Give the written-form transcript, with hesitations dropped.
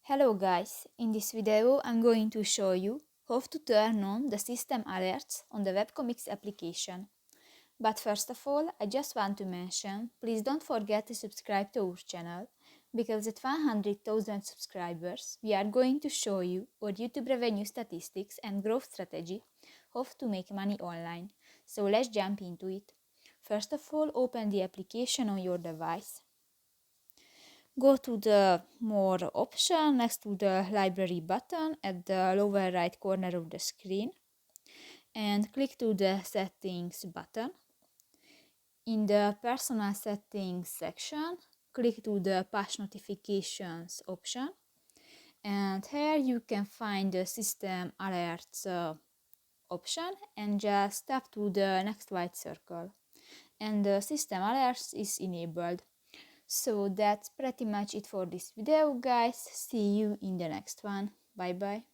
Hello guys, in this video I'm going to show you how to turn on the system alerts on the WebComics application. But first of all, I just want to mention, please don't forget to subscribe to our channel, because at 100,000 subscribers we are going to show you our YouTube revenue statistics and growth strategy, how to make money online. So let's jump into it. First of all, open the application on your device. Go to the More option next to the Library button at the lower right corner of the screen and click to the Settings button. In the Personal Settings section, click to the Push Notifications option, and here you can find the System Alerts option and just tap to the next white circle and the System Alerts is enabled. So that's pretty much it for this video, guys. See you in the next one. Bye bye.